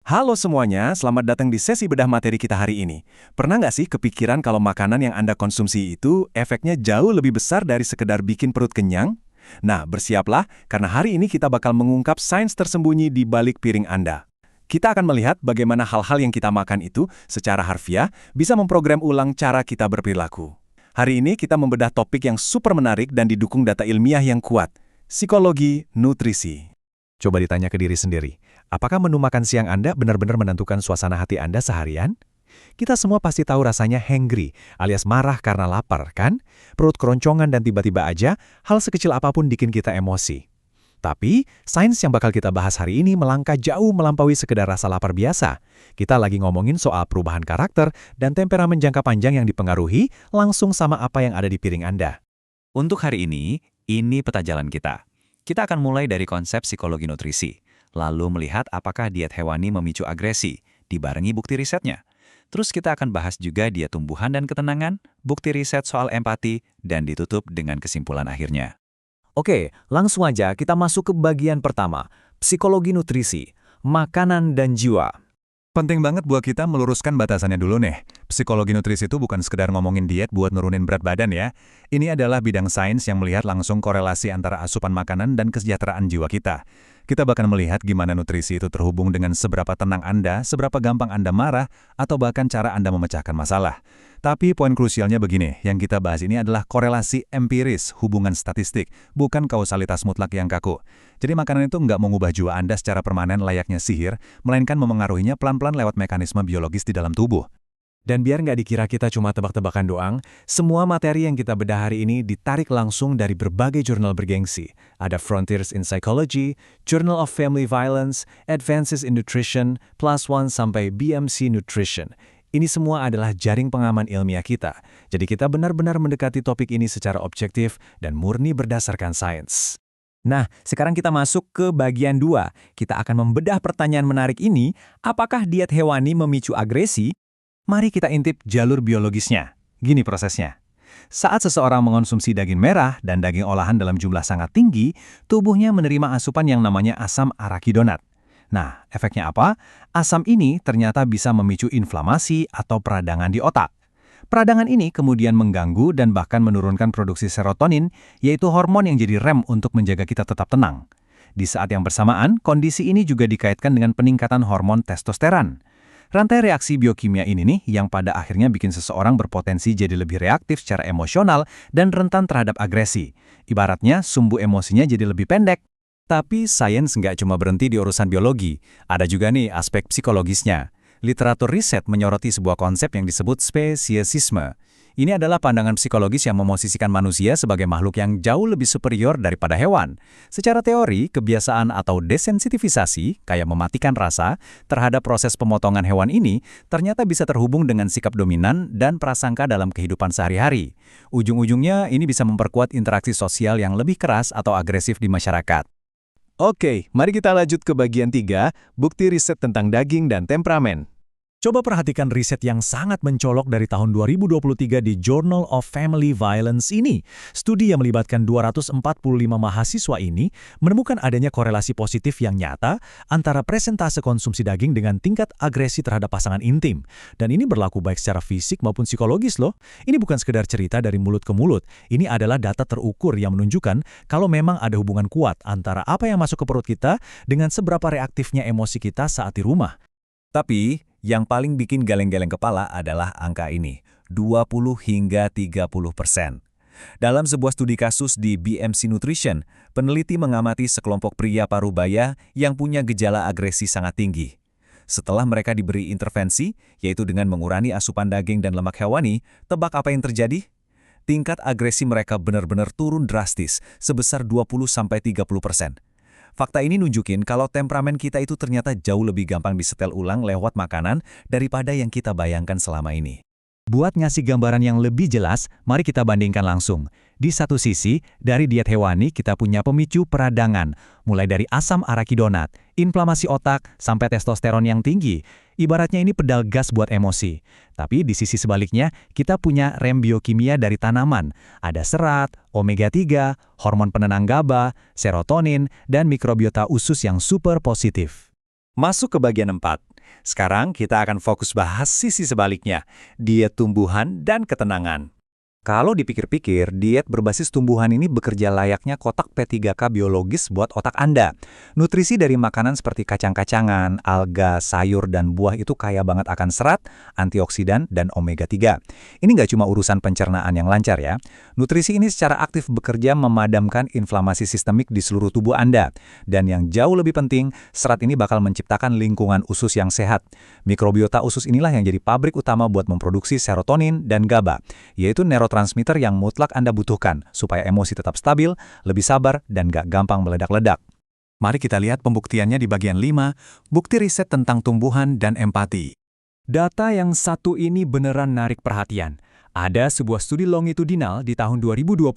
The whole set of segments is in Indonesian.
Halo semuanya, selamat datang di sesi bedah materi kita hari ini. Pernah nggak sih kepikiran kalau makanan yang Anda konsumsi itu efeknya jauh lebih besar dari sekedar bikin perut kenyang? Nah, bersiaplah, karena hari ini kita bakal mengungkap sains tersembunyi di balik piring Anda. Kita akan melihat bagaimana hal-hal yang kita makan itu secara harfiah bisa memprogram ulang cara kita berperilaku. Hari ini kita membedah topik yang super menarik dan didukung data ilmiah yang kuat, psikologi nutrisi. Coba ditanya ke diri sendiri, apakah menu makan siang Anda benar-benar menentukan suasana hati Anda seharian? Kita semua pasti tahu rasanya hangry, alias marah karena lapar, kan? Perut keroncongan dan tiba-tiba aja, hal sekecil apapun bikin kita emosi. Tapi, sains yang bakal kita bahas hari ini melangkah jauh melampaui sekedar rasa lapar biasa. Kita lagi ngomongin soal perubahan karakter dan temperamen jangka panjang yang dipengaruhi langsung sama apa yang ada di piring Anda. Untuk hari ini peta jalan kita. Kita akan mulai dari konsep psikologi nutrisi, lalu melihat apakah diet hewani memicu agresi, dibarengi bukti risetnya. Terus kita akan bahas juga diet tumbuhan dan ketenangan, bukti riset soal empati, dan ditutup dengan kesimpulan akhirnya. Oke, langsung aja kita masuk ke bagian pertama, psikologi nutrisi, makanan dan jiwa. Penting banget buat kita meluruskan batasannya dulu nih. Psikologi nutrisi itu bukan sekedar ngomongin diet buat nurunin berat badan ya. Ini adalah bidang sains yang melihat langsung korelasi antara asupan makanan dan kesejahteraan jiwa kita. Kita bahkan melihat gimana nutrisi itu terhubung dengan seberapa tenang Anda, seberapa gampang Anda marah, atau bahkan cara Anda memecahkan masalah. Tapi poin krusialnya begini, yang kita bahas ini adalah korelasi empiris, hubungan statistik, bukan kausalitas mutlak yang kaku. Jadi makanan itu nggak mengubah jiwa Anda secara permanen layaknya sihir, melainkan memengaruhinya pelan-pelan lewat mekanisme biologis di dalam tubuh. Dan biar nggak dikira kita cuma tebak-tebakan doang, semua materi yang kita bedah hari ini ditarik langsung dari berbagai jurnal bergengsi. Ada Frontiers in Psychology, Journal of Family Violence, Advances in Nutrition, PLOS ONE sampai BMC Nutrition. Ini semua adalah jaring pengaman ilmiah kita. Jadi kita benar-benar mendekati topik ini secara objektif dan murni berdasarkan sains. Nah, sekarang kita masuk ke bagian 2. Kita akan membedah pertanyaan menarik ini, apakah diet hewani memicu agresi? Mari kita intip jalur biologisnya. Gini prosesnya. Saat seseorang mengonsumsi daging merah dan daging olahan dalam jumlah sangat tinggi, tubuhnya menerima asupan yang namanya asam arakidonat. Nah, efeknya apa? Asam ini ternyata bisa memicu inflamasi atau peradangan di otak. Peradangan ini kemudian mengganggu dan bahkan menurunkan produksi serotonin, yaitu hormon yang jadi rem untuk menjaga kita tetap tenang. Di saat yang bersamaan, kondisi ini juga dikaitkan dengan peningkatan hormon testosteron. Rantai reaksi biokimia ini nih yang pada akhirnya bikin seseorang berpotensi jadi lebih reaktif secara emosional dan rentan terhadap agresi. Ibaratnya sumbu emosinya jadi lebih pendek. Tapi sains nggak cuma berhenti di urusan biologi, ada juga nih aspek psikologisnya. Literatur riset menyoroti sebuah konsep yang disebut spesiesisme. Ini adalah pandangan psikologis yang memosisikan manusia sebagai makhluk yang jauh lebih superior daripada hewan. Secara teori, kebiasaan atau desensitivisasi, kayak mematikan rasa, terhadap proses pemotongan hewan ini, ternyata bisa terhubung dengan sikap dominan dan prasangka dalam kehidupan sehari-hari. Ujung-ujungnya, ini bisa memperkuat interaksi sosial yang lebih keras atau agresif di masyarakat. Oke, mari kita lanjut ke bagian 3, bukti riset tentang daging dan temperamen. Coba perhatikan riset yang sangat mencolok dari tahun 2023 di Journal of Family Violence ini. Studi yang melibatkan 245 mahasiswa ini menemukan adanya korelasi positif yang nyata antara presentase konsumsi daging dengan tingkat agresi terhadap pasangan intim. Dan ini berlaku baik secara fisik maupun psikologis loh. Ini bukan sekedar cerita dari mulut ke mulut. Ini adalah data terukur yang menunjukkan kalau memang ada hubungan kuat antara apa yang masuk ke perut kita dengan seberapa reaktifnya emosi kita saat di rumah. Tapi, yang paling bikin geleng-geleng kepala adalah angka ini, 20 hingga 30%. Dalam sebuah studi kasus di BMC Nutrition, peneliti mengamati sekelompok pria parubaya yang punya gejala agresi sangat tinggi. Setelah mereka diberi intervensi, yaitu dengan mengurangi asupan daging dan lemak hewani, tebak apa yang terjadi? Tingkat agresi mereka benar-benar turun drastis, sebesar 20-30%. Fakta ini nunjukin kalau temperamen kita itu ternyata jauh lebih gampang disetel ulang lewat makanan daripada yang kita bayangkan selama ini. Buat ngasih gambaran yang lebih jelas, mari kita bandingkan langsung. Di satu sisi, dari diet hewani kita punya pemicu peradangan, mulai dari asam arakidonat, inflamasi otak, sampai testosteron yang tinggi. Ibaratnya ini pedal gas buat emosi. Tapi di sisi sebaliknya, kita punya rem biokimia dari tanaman. Ada serat, omega 3, hormon penenang GABA, serotonin, dan mikrobiota usus yang super positif. Masuk ke bagian 4. Sekarang kita akan fokus bahas sisi sebaliknya, diet tumbuhan dan ketenangan. Kalau dipikir-pikir, diet berbasis tumbuhan ini bekerja layaknya kotak P3K biologis buat otak Anda. Nutrisi dari makanan seperti kacang-kacangan, alga, sayur, dan buah itu kaya banget akan serat, antioksidan, dan omega-3. Ini nggak cuma urusan pencernaan yang lancar ya. Nutrisi ini secara aktif bekerja memadamkan inflamasi sistemik di seluruh tubuh Anda. Dan yang jauh lebih penting, serat ini bakal menciptakan lingkungan usus yang sehat. Mikrobiota usus inilah yang jadi pabrik utama buat memproduksi serotonin dan GABA, yaitu neurotransmitter yang mutlak Anda butuhkan supaya emosi tetap stabil, lebih sabar, dan gak gampang meledak-ledak. Mari kita lihat pembuktiannya di bagian 5, bukti riset tentang tumbuhan dan empati. Data yang satu ini beneran narik perhatian. Ada sebuah studi longitudinal di tahun 2022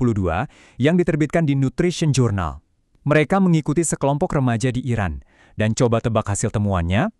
yang diterbitkan di Nutrition Journal. Mereka mengikuti sekelompok remaja di Iran, dan coba tebak hasil temuannya.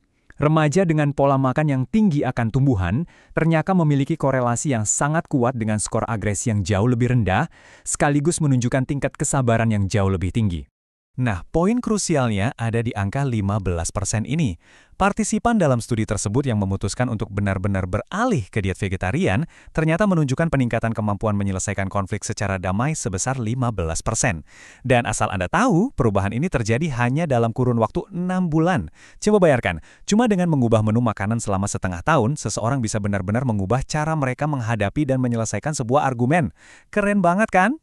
Remaja dengan pola makan yang tinggi akan tumbuhan ternyata memiliki korelasi yang sangat kuat dengan skor agresi yang jauh lebih rendah, sekaligus menunjukkan tingkat kesabaran yang jauh lebih tinggi. Nah, poin krusialnya ada di angka 15% ini. Partisipan dalam studi tersebut yang memutuskan untuk benar-benar beralih ke diet vegetarian ternyata menunjukkan peningkatan kemampuan menyelesaikan konflik secara damai sebesar 15%. Dan asal Anda tahu, perubahan ini terjadi hanya dalam kurun waktu 6 bulan. Coba bayangkan, cuma dengan mengubah menu makanan selama setengah tahun, seseorang bisa benar-benar mengubah cara mereka menghadapi dan menyelesaikan sebuah argumen. Keren banget kan?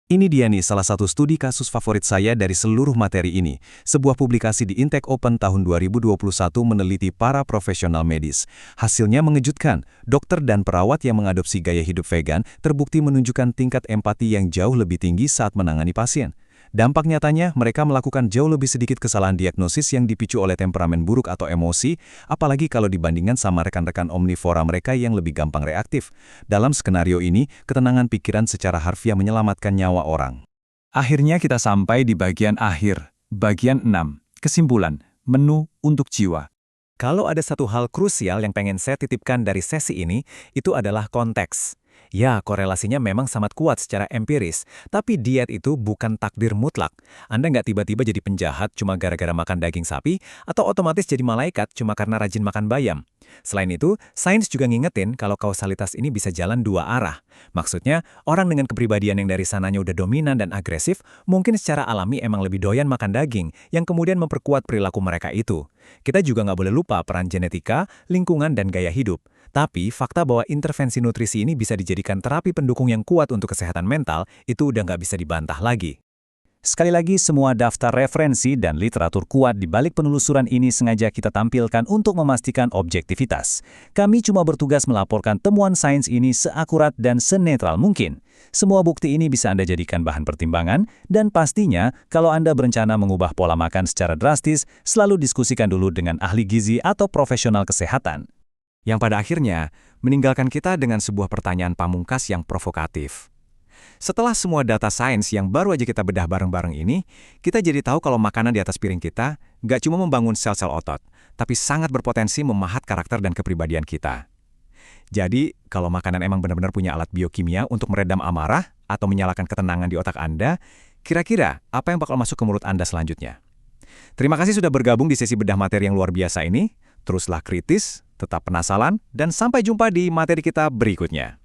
Ini dia nih salah satu studi kasus favorit saya dari seluruh materi ini. Sebuah publikasi di Intake Open tahun 2021 meneliti para profesional medis. Hasilnya mengejutkan. Dokter dan perawat yang mengadopsi gaya hidup vegan terbukti menunjukkan tingkat empati yang jauh lebih tinggi saat menangani pasien. Dampak nyatanya, mereka melakukan jauh lebih sedikit kesalahan diagnosis yang dipicu oleh temperamen buruk atau emosi, apalagi kalau dibandingkan sama rekan-rekan omnivora mereka yang lebih gampang reaktif. Dalam skenario ini, ketenangan pikiran secara harfiah menyelamatkan nyawa orang. Akhirnya kita sampai di bagian akhir, bagian 6, kesimpulan, menu untuk jiwa. Kalau ada satu hal krusial yang pengen saya titipkan dari sesi ini, itu adalah konteks. Ya, korelasinya memang sangat kuat secara empiris, tapi diet itu bukan takdir mutlak. Anda nggak tiba-tiba jadi penjahat cuma gara-gara makan daging sapi, atau otomatis jadi malaikat cuma karena rajin makan bayam. Selain itu, sains juga ngingetin kalau kausalitas ini bisa jalan dua arah. Maksudnya, orang dengan kepribadian yang dari sananya udah dominan dan agresif, mungkin secara alami emang lebih doyan makan daging, yang kemudian memperkuat perilaku mereka itu. Kita juga nggak boleh lupa peran genetika, lingkungan, dan gaya hidup. Tapi, fakta bahwa intervensi nutrisi ini bisa dijadikan terapi pendukung yang kuat untuk kesehatan mental, itu udah nggak bisa dibantah lagi. Sekali lagi, semua daftar referensi dan literatur kuat di balik penelusuran ini sengaja kita tampilkan untuk memastikan objektivitas. Kami cuma bertugas melaporkan temuan sains ini seakurat dan senetral mungkin. Semua bukti ini bisa Anda jadikan bahan pertimbangan, dan pastinya, kalau Anda berencana mengubah pola makan secara drastis, selalu diskusikan dulu dengan ahli gizi atau profesional kesehatan. Yang pada akhirnya, meninggalkan kita dengan sebuah pertanyaan pamungkas yang provokatif. Setelah semua data sains yang baru aja kita bedah bareng-bareng ini, kita jadi tahu kalau makanan di atas piring kita nggak cuma membangun sel-sel otot, tapi sangat berpotensi memahat karakter dan kepribadian kita. Jadi, kalau makanan emang benar-benar punya alat biokimia untuk meredam amarah atau menyalakan ketenangan di otak Anda, kira-kira apa yang bakal masuk ke mulut Anda selanjutnya? Terima kasih sudah bergabung di sesi bedah materi yang luar biasa ini. Teruslah kritis, tetap penasaran, dan sampai jumpa di materi kita berikutnya.